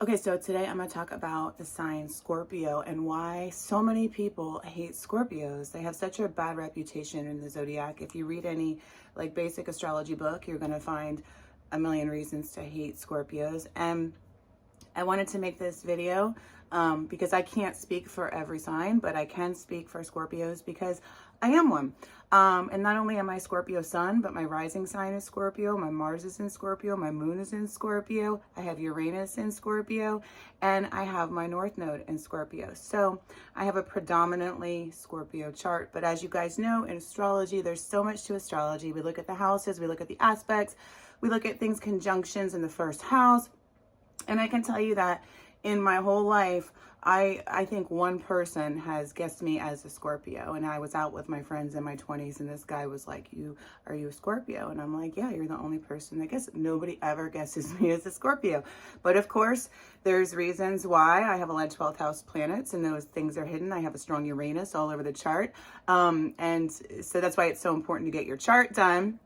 Okay, so today I'm going to talk about the sign Scorpio and why so many people hate Scorpios. They have such a bad reputation in the zodiac. If you read any like basic astrology book, you're going to find a million reasons to hate Scorpios. And I wanted to make this video because I can't speak for every sign, but I can speak for Scorpios because I am one. And not only am I Scorpio sun, but my rising sign is Scorpio, my Mars is in Scorpio, my moon is in Scorpio, I have Uranus in Scorpio, and I have my North Node in Scorpio. So I have a predominantly Scorpio chart. But as you guys know, in astrology, there's so much to astrology. We look at the houses, we look at the aspects, we look at things conjunctions in the first house. And I can tell you that in my whole life, I think one person has guessed me as a Scorpio, and I was out with my friends in my 20s and this guy was like, are you a Scorpio? And I'm like, yeah, you're the only person that guesses. Nobody ever guesses me as a Scorpio. But of course, there's reasons why. I have 11, 12th house planets and those things are hidden. I have a strong Uranus all over the chart. And so that's why it's so important to get your chart done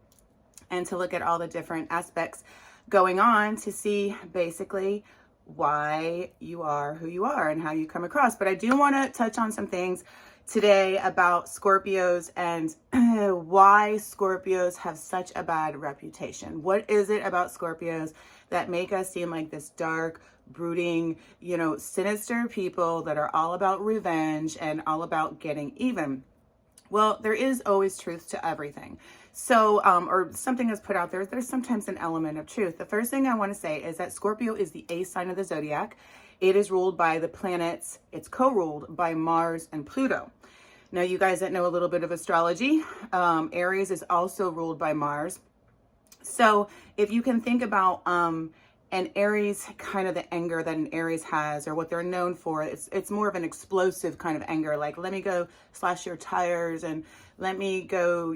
and to look at all the different aspects going on to see basically why you are who you are and how you come across. But I do want to touch on some things today about Scorpios and why Scorpios have such a bad reputation. What is it about Scorpios that make us seem like this dark, brooding, sinister people that are all about revenge and all about getting even? Well, there is always truth to everything. So, or something is put out there, there's sometimes an element of truth. The first thing I want to say is that Scorpio is the ace sign of the zodiac. It is ruled by the planets. It's co-ruled by Mars and Pluto. Now, you guys that know a little bit of astrology, Aries is also ruled by Mars. So if you can think about an Aries, kind of the anger that an Aries has, or what they're known for, it's more of an explosive kind of anger, like let me go slash your tires and let me go,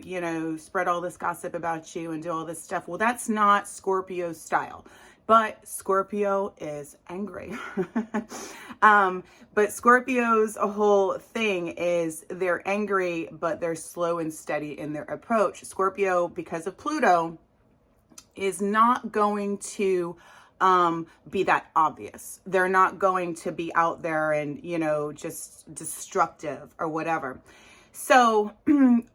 spread all this gossip about you and do all this stuff. Well, that's not Scorpio style, but Scorpio is angry. But Scorpio's whole thing is they're angry, but they're slow and steady in their approach. Scorpio, because of Pluto, is not going to be that obvious. They're not going to be out there and, just destructive or whatever. So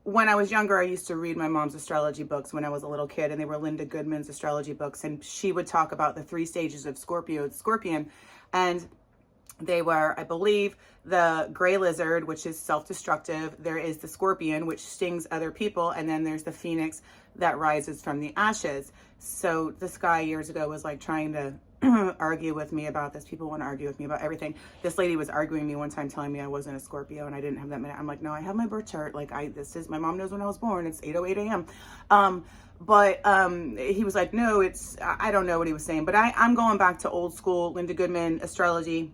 when I was younger, I used to read my mom's astrology books when I was a little kid, and they were Linda Goodman's astrology books. And she would talk about the 3 stages of Scorpion. And they were, I believe, the gray lizard, which is self-destructive. There is the scorpion, which stings other people. And then there's the phoenix that rises from the ashes. So this guy years ago was like trying to argue with me about this. People want to argue with me about everything. This lady was arguing me one time, telling me I wasn't a Scorpio and I didn't have that many. I'm like, no, I have my birth chart. Like my mom knows when I was born. It's 8:08 a.m. But he was like, no, I don't know what he was saying, but I'm going back to old school Linda Goodman astrology,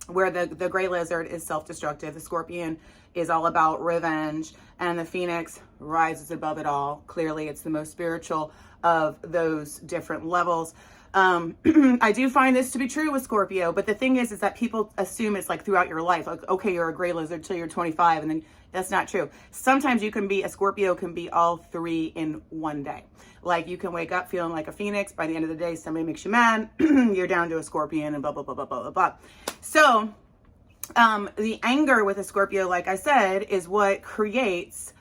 where the gray lizard is self-destructive, the scorpion is all about revenge, and the phoenix rises above it all. Clearly, it's the most spiritual of those different levels. I do find this to be true with Scorpio, but the thing is that people assume it's like throughout your life. Like, okay, you're a gray lizard till you're 25, and then that's not true. Sometimes a Scorpio can be all 3 in one day. Like you can wake up feeling like a phoenix. By the end of the day, somebody makes you mad. You're down to a scorpion and blah, blah, blah, blah, blah, blah, blah. So the anger with a Scorpio, like I said, is what creates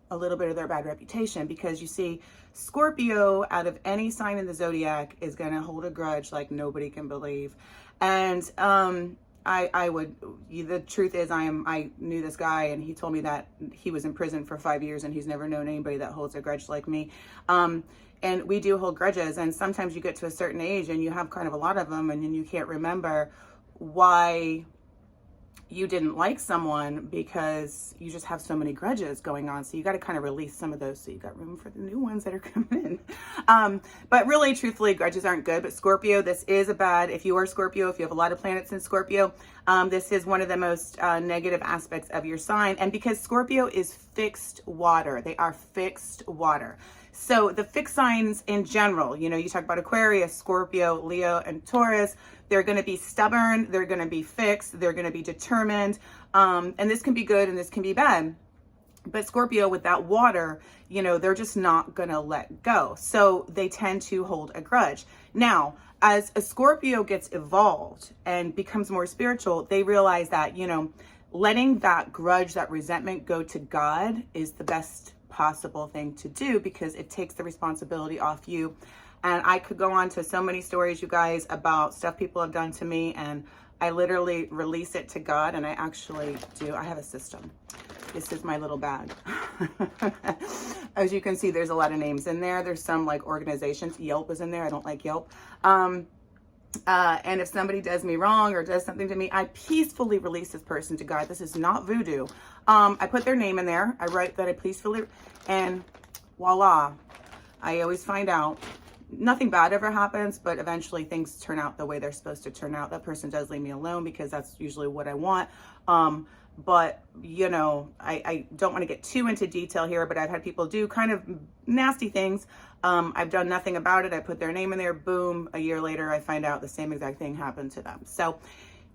a little bit of their bad reputation, because you see, Scorpio, out of any sign in the zodiac, is going to hold a grudge like nobody can believe. And the truth is, I knew this guy, and he told me that he was in prison for 5 years and he's never known anybody that holds a grudge like me. And we do hold grudges, and sometimes you get to a certain age and you have kind of a lot of them, and then you can't remember why you didn't like someone because you just have so many grudges going on. So you got to kind of release some of those so you got room for the new ones that are coming in. But really, truthfully, grudges aren't good. But Scorpio, this is if you are Scorpio, if you have a lot of planets in Scorpio, this is one of the most negative aspects of your sign. And because Scorpio is fixed water, they are fixed water. So the fixed signs in general, you talk about Aquarius, Scorpio, Leo, and Taurus, they're going to be stubborn, they're going to be fixed, they're going to be determined, and this can be good and this can be bad. But Scorpio, with that water, you know, they're just not going to let go. So they tend to hold a grudge. Now, as a Scorpio gets evolved and becomes more spiritual, they realize that, you know, letting that grudge, that resentment go to God is the best possible thing to do, because it takes the responsibility off you. And I could go on to so many stories, you guys, about stuff people have done to me, and I literally release it to God. And I actually do. I have a system. This is my little bag. As you can see, there's a lot of names in there. There's some like organizations. Yelp is in there. I don't like Yelp. And if somebody does me wrong or does something to me, I peacefully release this person to God. This is not voodoo. I put their name in there. I write that I peacefully, and voila. I always find out nothing bad ever happens, but eventually things turn out the way they're supposed to turn out. That person does leave me alone, because that's usually what I want. But, you know, I don't want to get too into detail here, but I've had people do kind of nasty things. I've done nothing about it. I put their name in there. Boom. A year later, I find out the same exact thing happened to them. So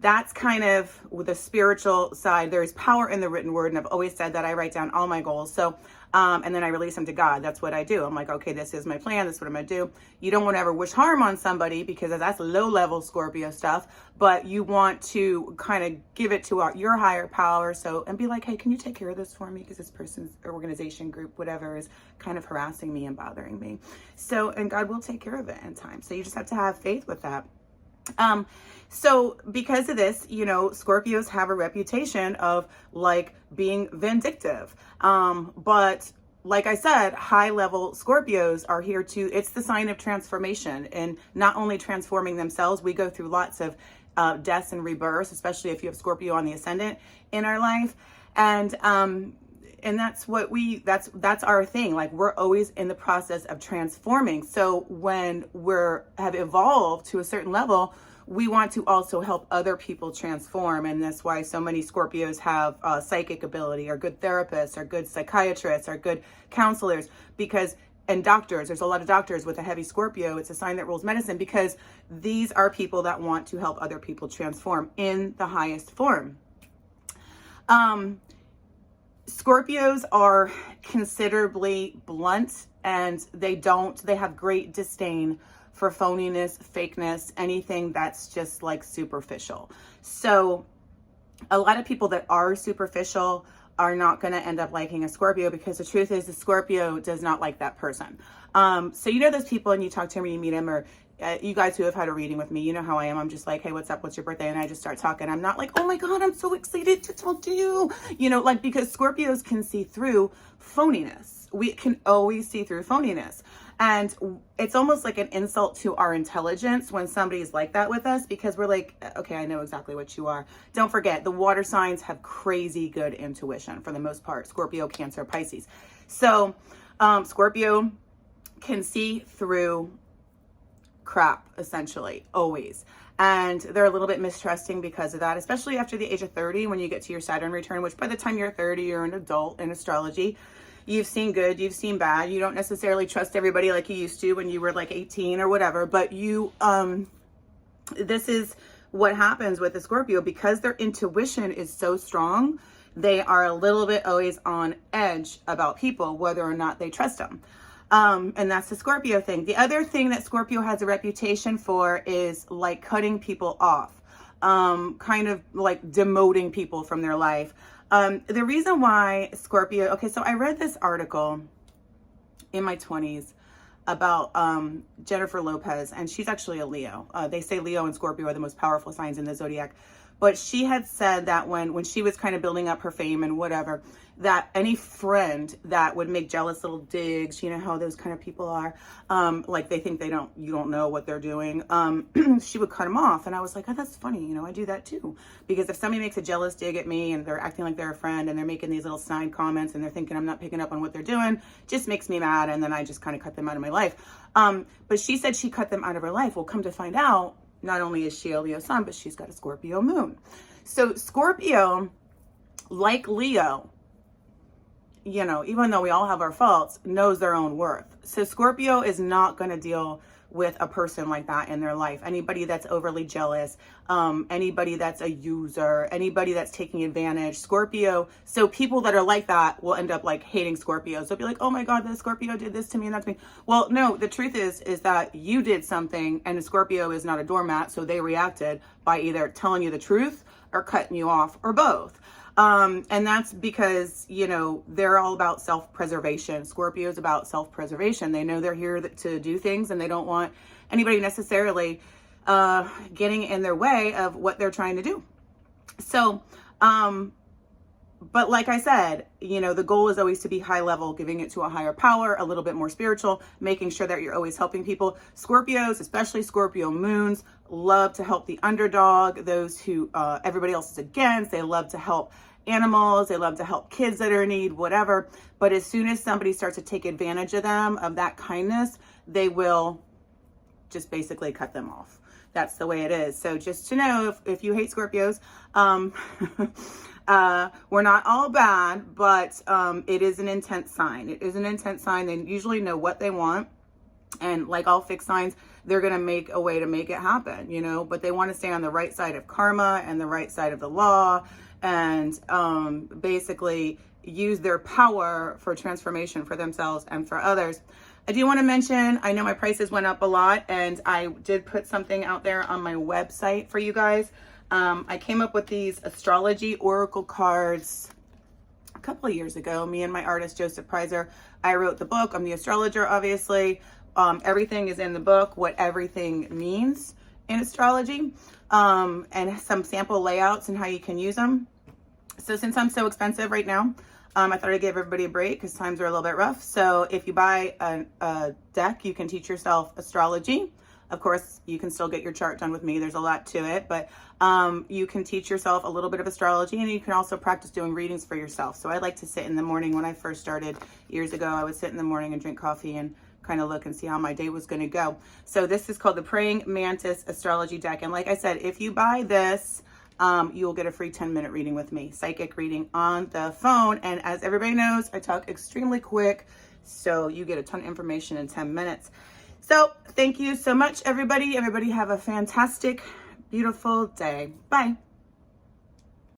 that's kind of with the spiritual side. There's power in the written word. And I've always said that I write down all my goals. So, and then I release them to God. That's what I do. I'm like, okay, this is my plan. This is what I'm going to do. You don't want to ever wish harm on somebody, because that's low level Scorpio stuff, but you want to kind of give it to your higher power. So, and be like, hey, can you take care of this for me? Because this person's organization, group, whatever, is kind of harassing me and bothering me. So, and God will take care of it in time. So you just have to have faith with that. So because of this, you know, Scorpios have a reputation of like being vindictive. But like I said, high level Scorpios are here to, it's the sign of transformation, and not only transforming themselves. We go through lots of deaths and rebirths, especially if you have Scorpio on the ascendant in our life. And that's what that's our thing. Like, we're always in the process of transforming. So when have evolved to a certain level, we want to also help other people transform. And that's why so many Scorpios have psychic ability, or good therapists, or good psychiatrists, or good counselors, and doctors. There's a lot of doctors with a heavy Scorpio. It's a sign that rules medicine, because these are people that want to help other people transform in the highest form. Scorpios are considerably blunt, and they have great disdain for phoniness, fakeness, anything that's just like superficial. So a lot of people that are superficial are not going to end up liking a Scorpio, because the truth is the Scorpio does not like that person. So you know those people, and you talk to them, or you meet them, or you guys who have had a reading with me, you know how I am. I'm just like, hey, what's up? What's your birthday? And I just start talking. I'm not like, oh my God, I'm so excited to talk to you. You know, like, because Scorpios can see through phoniness. We can always see through phoniness. And it's almost like an insult to our intelligence when somebody's like that with us, because we're like, okay, I know exactly what you are. Don't forget, the water signs have crazy good intuition for the most part. Scorpio, Cancer, Pisces. So Scorpio can see through crap, essentially, always. And they're a little bit mistrusting because of that, especially after the age of 30, when you get to your Saturn return, which by the time you're 30, you're an adult in astrology. You've seen good, you've seen bad. You don't necessarily trust everybody like you used to when you were like 18 or whatever, but this is what happens with the Scorpio. Because their intuition is so strong, they are a little bit always on edge about people, whether or not they trust them. And that's the Scorpio thing. The other thing that Scorpio has a reputation for is like cutting people off, kind of like demoting people from their life. The reason why Scorpio, okay, so I read this article in my 20s about Jennifer Lopez, and she's actually a Leo. They say Leo and Scorpio are the most powerful signs in the zodiac. But she had said that when she was kind of building up her fame and whatever, that any friend that would make jealous little digs, you know how those kind of people are, like they think you don't know what they're doing, she would cut them off. And I was like, oh, that's funny. You know, I do that too. Because if somebody makes a jealous dig at me and they're acting like they're a friend and they're making these little snide comments and they're thinking I'm not picking up on what they're doing, just makes me mad. And then I just kind of cut them out of my life. But she said she cut them out of her life. Well, come to find out, not only is she a Leo sun, but she's got a Scorpio moon. So Scorpio, like Leo, you know, even though we all have our faults, knows their own worth. So Scorpio is not going to deal with a person like that in their life. Anybody that's overly jealous, anybody that's a user, anybody that's taking advantage. Scorpio, so people that are like that will end up like hating Scorpios. They'll be like, oh my God, the Scorpio did this to me and that's me. Well, no, the truth is that you did something, and a Scorpio is not a doormat, so they reacted by either telling you the truth or cutting you off, or both. And that's because, you know, they're all about self-preservation. Scorpio is about self-preservation. They know they're here to do things, and they don't want anybody necessarily getting in their way of what they're trying to do. So, but like I said, you know, the goal is always to be high level, giving it to a higher power, a little bit more spiritual, making sure that you're always helping people. Scorpios, especially Scorpio moons, love to help the underdog, those who everybody else is against. They love to help animals. They love to help kids that are in need, whatever. But as soon as somebody starts to take advantage of them, of that kindness, they will just basically cut them off. That's the way it is. So just to know, if you hate Scorpios, we're not all bad, but it is an intense sign. It is an intense sign. They usually know what they want. And like all fixed signs, they're going to make a way to make it happen, you know, but they want to stay on the right side of karma and the right side of the law, and basically use their power for transformation for themselves and for others. I do want to mention, I know my prices went up a lot, and I did put something out there on my website for you guys. I came up with these astrology oracle cards a couple of years ago. Me and my artist, Joseph Prizer, I wrote the book. I'm the astrologer, obviously. Everything is in the book, what everything means in astrology, and some sample layouts and how you can use them. So since I'm so expensive right now, I thought I'd give everybody a break because times are a little bit rough. So if you buy a deck, you can teach yourself astrology. Of course, you can still get your chart done with me. There's a lot to it, but you can teach yourself a little bit of astrology, and you can also practice doing readings for yourself. So I like to sit in the morning. When I first started years ago, I would sit in the morning and drink coffee and kind of look and see how my day was going to go. So this is called the Praying Mantis Astrology Deck. And like I said, if you buy this, you will get a free 10-minute reading with me, psychic reading on the phone. And as everybody knows, I talk extremely quick, so you get a ton of information in 10 minutes. So thank you so much, everybody. Everybody have a fantastic, beautiful day. Bye.